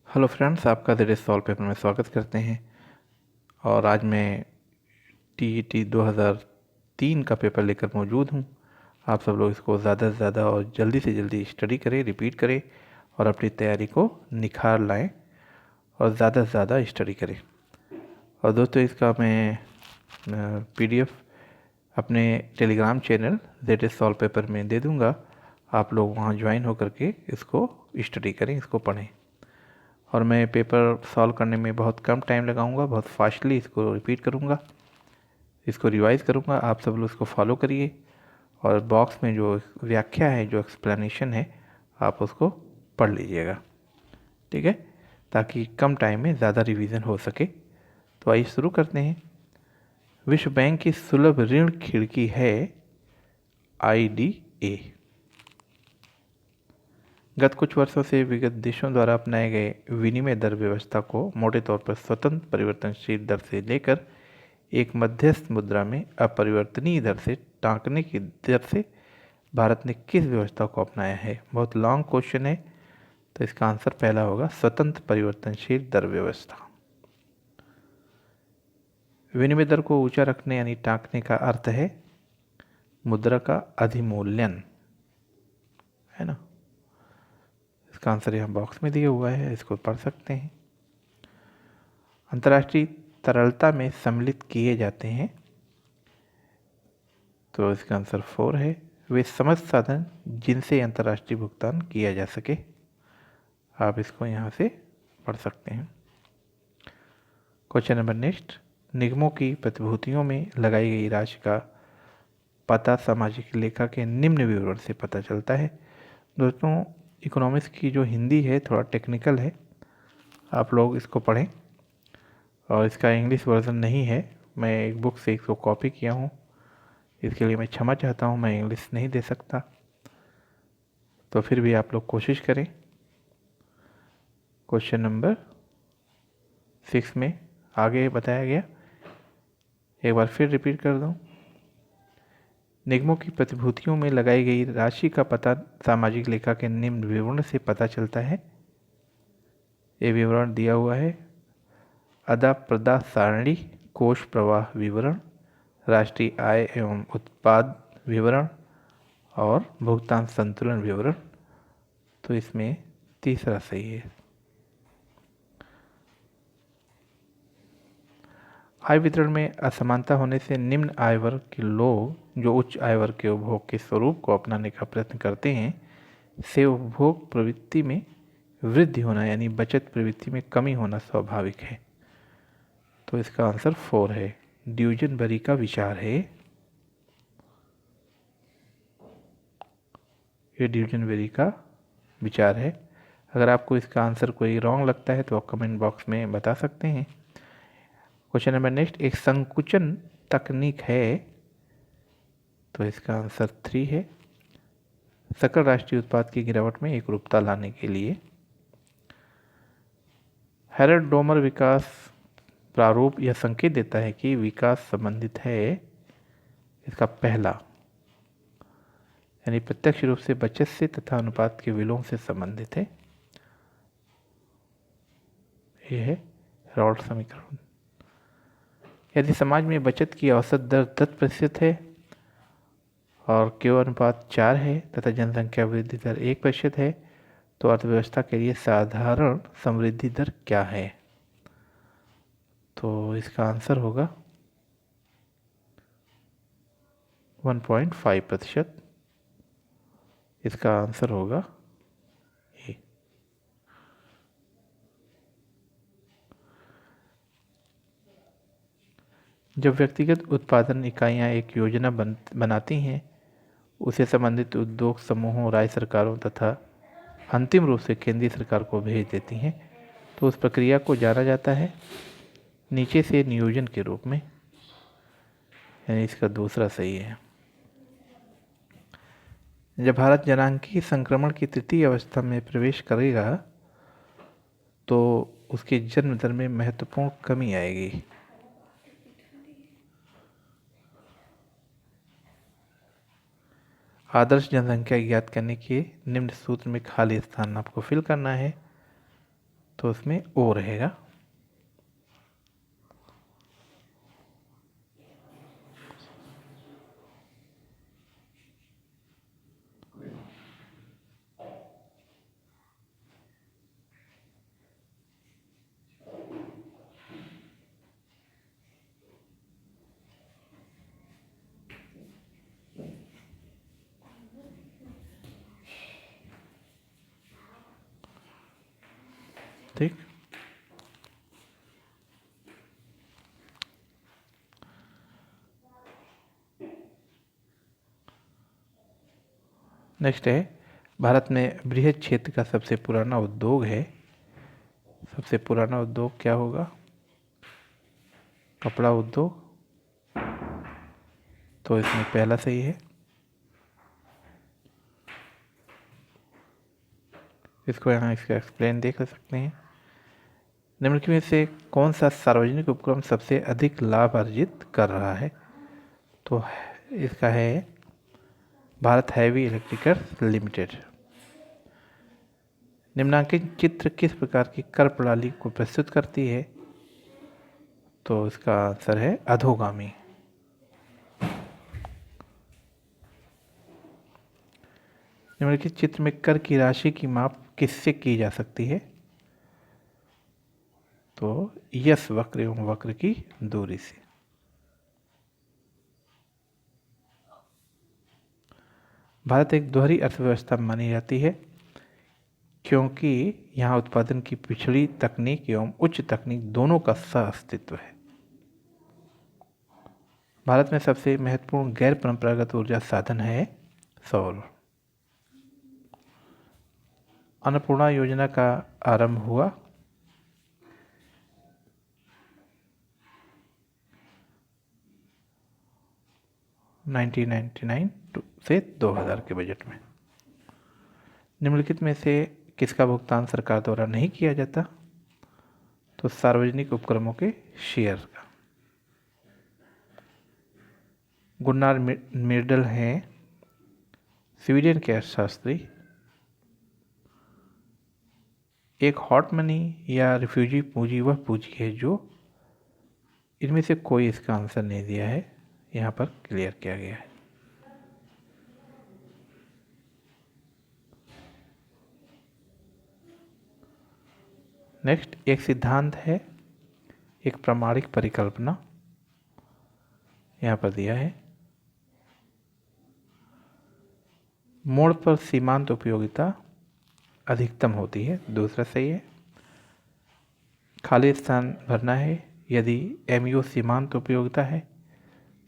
Hello friends, आपका the solve paper में स्वागत करते हैं। और आज मैं टीईटी 2003 का पेपर लेकर मौजूद हूं। आप सब लोग इसको ज़्यादा से ज़्यादा और जल्दी से जल्दी स्टडी करें, रिपीट करें और अपनी तैयारी को निखार लाएं और ज़्यादा से ज़्यादा स्टडी करें। और दोस्तों, इसका मैं पीडीएफ अपने Telegram channel that is solve paper में दे दूंगा। आप लोग वहां ज्वाइन होकर के इसको स्टडी करें, इसको पढ़ें। और मैं पेपर सॉल्व करने में बहुत कम टाइम लगाऊंगा, बहुत फास्टली इसको रिपीट करूंगा, इसको रिवाइज करूंगा। आप सब लोग इसको फॉलो करिए और बॉक्स में जो व्याख्या है, जो एक्सप्लेनेशन है, आप उसको पढ़ लीजिएगा, ठीक है, ताकि कम टाइम में ज़्यादा रिवीजन हो सके। तो आइए शुरू करते हैं। विश्व बैंक की सुलभ ऋण खिड़की है IDA। गत कुछ वर्षों से विगत देशों द्वारा अपनाए गए विनिमय दर व्यवस्था को मोटे तौर पर स्वतंत्र परिवर्तनशील दर से लेकर एक मध्यस्थ मुद्रा में अपरिवर्तनीय दर से टांकने की दर से भारत ने किस व्यवस्था को अपनाया है? बहुत लॉन्ग क्वेश्चन है, तो इसका आंसर पहला होगा स्वतंत्र परिवर्तनशील दर व्यवस्था। विनिमय दर को ऊंचा रखने यानी टांकने का अर्थ है मुद्रा का अधिमूल्यन, है ना। इसका आंसर यहाँ बॉक्स में दिया हुआ है, इसको पढ़ सकते हैं। अंतर्राष्ट्रीय तरलता में सम्मिलित किए जाते हैं, तो इसका आंसर 4 है। वे समस्त साधन जिनसे अंतर्राष्ट्रीय भुगतान किया जा सके। आप इसको यहाँ से पढ़ सकते हैं। Question number next. निगमों की प्रतिभूतियों में लगाई गई राशि का पता सामाजिक लेखा के निम्न विवरण से पता चलता है। दोस्तों, इकोनॉमिक्स की जो हिंदी है थोड़ा टेक्निकल है, आप लोग इसको पढ़ें। और इसका इंग्लिश वर्जन नहीं है, मैं एक बुक से इसको कॉपी किया हूँ, इसके लिए मैं क्षमा चाहता हूँ, मैं इंग्लिश नहीं दे सकता, तो फिर भी आप लोग कोशिश करें। क्वेश्चन नंबर 6 में आगे बताया गया, एक बार फिर रिपीट कर दूँ। निगमों की प्रतिभूतियों में लगाई गई राशि का पता सामाजिक लेखा के निम्न विवरण से पता चलता है। ये विवरण दिया हुआ है: अदा प्रदा सारणी, कोष प्रवाह विवरण, राष्ट्रीय आय एवं उत्पाद विवरण और भुगतान संतुलन विवरण। तो इसमें तीसरा सही है। आय वितरण में असमानता होने से निम्न आय वर्ग के लोग जो उच्च आय वर्ग के उपभोग के स्वरूप को अपनाने का प्रयत्न करते हैं, से उपभोग प्रवृत्ति में वृद्धि होना यानी बचत प्रवृत्ति में कमी होना स्वाभाविक है। तो इसका आंसर 4 है। ड्यूजनबरी का विचार है, ये ड्यूजनबरी का विचार है। अगर आपको इसका आंसर कोई रॉन्ग लगता है तो आप कमेंट बॉक्स में बता सकते हैं। Question number next. एक संकुचन तकनीक है, तो इसका आंसर 3 है। सकल राष्ट्रीय उत्पाद की गिरावट में एकरूपता लाने के लिए हेरल्ड डोमर विकास प्रारूप यह संकेत देता है कि विकास संबंधित है, इसका पहला, यानी प्रत्यक्ष रूप से बचत से तथा अनुपात के विलोम से संबंधित है। यह है हेरल्ड समीकरण। यदि समाज में बचत की औसत दर 10% है और क्यू अनुपात 4 है तथा जनसंख्या वृद्धि दर 1% है, तो अर्थव्यवस्था के लिए साधारण समृद्धि दर क्या है? तो इसका आंसर होगा 1.5%। इसका आंसर होगा ए। जब व्यक्तिगत उत्पादन इकाइयां एक योजना बनाती हैं, उसे संबंधित उद्योग समूहों, राज्य सरकारों तथा अंतिम रूप से केंद्रीय सरकार को भेज देती हैं, तो उस प्रक्रिया को जाना जाता है नीचे से नियोजन के रूप में, यानी इसका दूसरा सही है। जब भारत जनांकीय संक्रमण की तृतीय अवस्था में प्रवेश करेगा तो उसके जन्म दर में महत्वपूर्ण कमी आएगी। आदर्श जनसंख्या ज्ञात करने के निम्न सूत्र में खाली स्थान आपको फिल करना है। तो उसमें ओ रहेगा। ठीक। नेक्स्ट है, भारत में बृहद क्षेत्र का सबसे पुराना उद्योग है। सबसे पुराना उद्योग क्या होगा? कपड़ा उद्योग। तो इसमें पहला सही है। इसको यहाँ इसका एक्सप्लेन देख सकते हैं। निम्नलिखित में से कौन सा सार्वजनिक उपक्रम सबसे अधिक लाभ अर्जित कर रहा है? तो इसका है भारत हैवी इलेक्ट्रिकल्स लिमिटेड। निम्नांकित चित्र किस प्रकार की कर प्रणाली को प्रस्तुत करती है? तो इसका आंसर है अधोगामी। निम्नलिखित चित्र में कर की राशि की माप किससे की जा सकती है? तो यस वक्र एवं वक्र की दूरी से। भारत एक दोहरी अर्थव्यवस्था मानी जाती है क्योंकि यहाँ उत्पादन की पिछड़ी तकनीक एवं उच्च तकनीक दोनों का सह अस्तित्व है। भारत में सबसे महत्वपूर्ण गैर परंपरागत ऊर्जा साधन है सौर। अन्नपूर्णा योजना का आरंभ हुआ 1999 से 2000 के बजट में। निम्नलिखित में से किसका भुगतान सरकार द्वारा नहीं किया जाता? तो सार्वजनिक उपक्रमों के शेयर का। गुन्नार मिर्डल हैं स्वीडन के अर्थशास्त्री। एक हॉट मनी या रिफ्यूजी पूंजी वह पूंजी है जो, इनमें से कोई इसका आंसर नहीं दिया है, यहाँ पर क्लियर किया गया है। नेक्स्ट, एक सिद्धांत है, एक प्रामाणिक परिकल्पना यहाँ पर दिया है। मोड़ पर सीमांत उपयोगिता अधिकतम होती है, दूसरा सही है। खाली स्थान भरना है, यदि MU सीमांत उपयोगिता है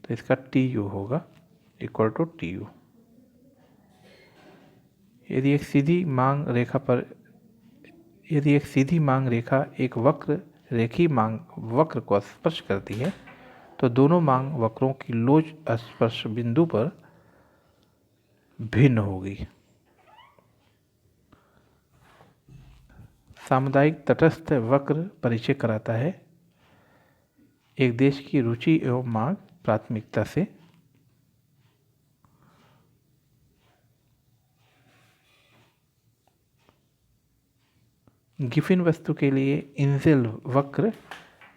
तो इसका TU होगा इक्वल टू TU। यदि एक सीधी मांग रेखा एक वक्र रेखी मांग वक्र को स्पर्श करती है तो दोनों मांग वक्रों की लोज स्पर्श बिंदु पर भिन्न होगी। सामुदायिक तटस्थ वक्र परिचय कराता है एक देश की रुचि एवं मांग प्राथमिकता से। गिफिन वस्तु के लिए इंजेल वक्र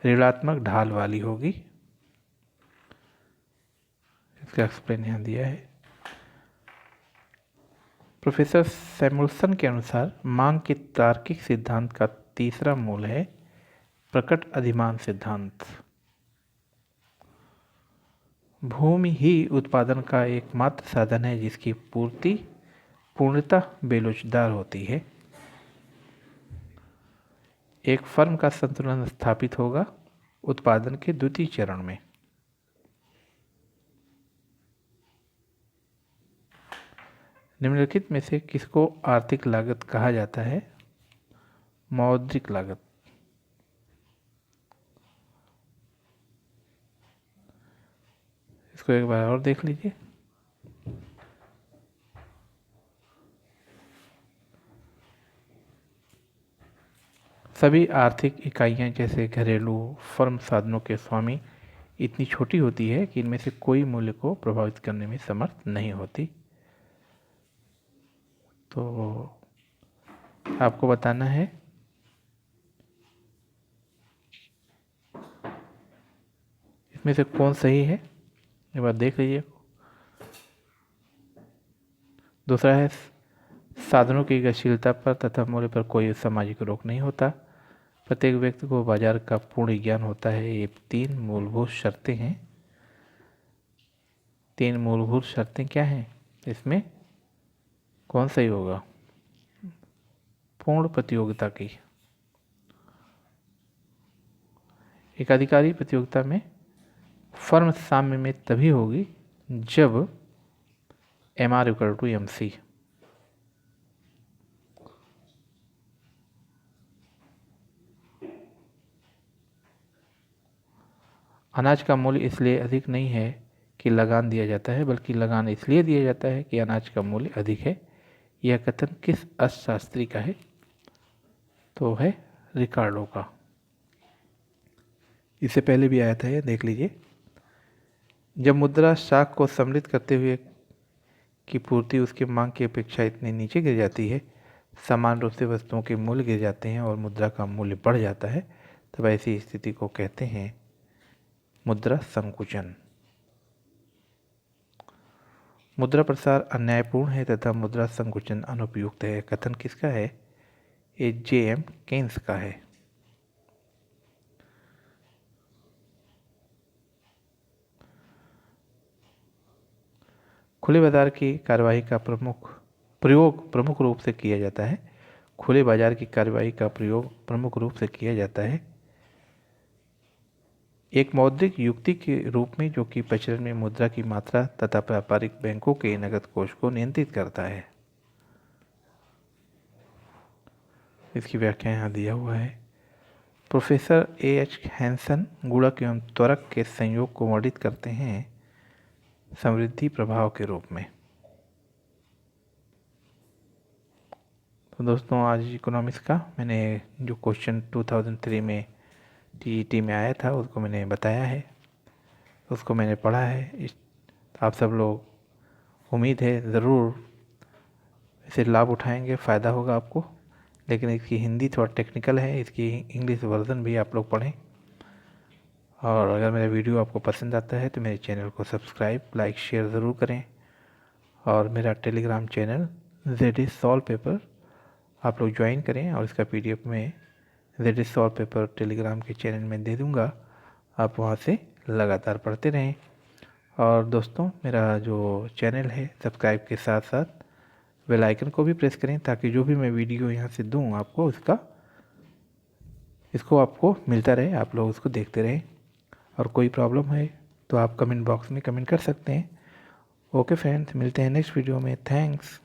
ऋणात्मक ढाल वाली होगी, इसका एक्सप्लेन यहाँ दिया है। प्रोफेसर सैमुअल्सन के अनुसार मांग के तार्किक सिद्धांत का तीसरा मूल है प्रकट अधिमान सिद्धांत। भूमि ही उत्पादन का एकमात्र साधन है जिसकी पूर्ति पूर्णतः बेलोचदार होती है। एक फर्म का संतुलन स्थापित होगा उत्पादन के द्वितीय चरण में। निम्नलिखित में से किसको आर्थिक लागत कहा जाता है? मौद्रिक लागत। इसको एक बार और देख लीजिए। सभी आर्थिक इकाइयां जैसे घरेलू फर्म साधनों के स्वामी इतनी छोटी होती है कि इनमें से कोई मूल्य को प्रभावित करने में समर्थ नहीं होती। तो आपको बताना है इसमें से कौन सही है, एक बार देख लीजिए। दूसरा है, साधनों की गतिशीलता पर तथा मूल्य पर कोई सामाजिक रोक नहीं होता। प्रत्येक व्यक्ति को बाजार का पूर्ण ज्ञान होता है। ये 3 मूलभूत शर्तें हैं। 3 मूलभूत शर्तें क्या हैं, इसमें कौन सही होगा? पूर्ण प्रतियोगिता की। एकाधिकारी प्रतियोगिता में फर्म साम्य में तभी होगी जब MR=MC। अनाज का मूल्य इसलिए अधिक नहीं है कि लगान दिया जाता है, बल्कि लगान इसलिए दिया जाता है कि अनाज का मूल्य अधिक है। यह कथन किस अर्थशास्त्री का है? तो है रिकार्डो का। इससे पहले भी आया था, ये देख लीजिए। जब मुद्रा शाख को सम्मिलित करते हुए की पूर्ति उसकी मांग की अपेक्षा इतनी नीचे गिर जाती है, समान रूप से वस्तुओं के मूल्य गिर जाते हैं और मुद्रा का मूल्य बढ़ जाता है, तब ऐसी स्थिति को कहते हैं मुद्रा संकुचन। मुद्रा प्रसार अन्यायपूर्ण है तथा मुद्रा संकुचन अनुपयुक्त है। कथन किसका है? ये J.M. केन्स का है। खुले बाजार की कार्यवाही का प्रयोग प्रमुख रूप से किया जाता है। खुले बाजार की कार्यवाही का प्रयोग प्रमुख रूप से किया जाता है एक मौद्रिक युक्ति के रूप में, जो कि प्रचलन में मुद्रा की मात्रा तथा व्यापारिक बैंकों के नकद कोष को नियंत्रित करता है। इसकी व्याख्या यहाँ दिया हुआ है। Professor A.H. हैंसन गुणक एवं त्वरक के संयोग को वर्णित करते हैं समृद्धि प्रभाव के रूप में। तो दोस्तों, आज इकोनॉमिक्स का मैंने जो क्वेश्चन 2003 में TET में आया था उसको मैंने बताया है, उसको मैंने पढ़ा है। आप सब लोग उम्मीद है ज़रूर इसे लाभ उठाएंगे, फ़ायदा होगा आपको। लेकिन इसकी हिंदी थोड़ा टेक्निकल है, इसकी इंग्लिश वर्जन भी आप लोग पढ़ें। और अगर मेरा वीडियो आपको पसंद आता है तो मेरे चैनल को सब्सक्राइब, लाइक, शेयर ज़रूर करें। और मेरा Telegram channel ZD solve paper आप लोग ज्वाइन करें, और इसका PDF में ZD सॉल्व पेपर टेलीग्राम के चैनल में दे दूँगा। आप वहाँ से लगातार पढ़ते रहें। और दोस्तों, मेरा जो चैनल है सब्सक्राइब के साथ साथ बेल आइकन को भी प्रेस करें, ताकि जो भी मैं वीडियो यहाँ से दूँ आपको इसको आपको मिलता रहे, आप लोग उसको देखते रहें। और कोई प्रॉब्लम है तो आप कमेंट बॉक्स में कमेंट कर सकते हैं। ओके फ्रेंड्स, मिलते हैं नेक्स्ट वीडियो में। थैंक्स।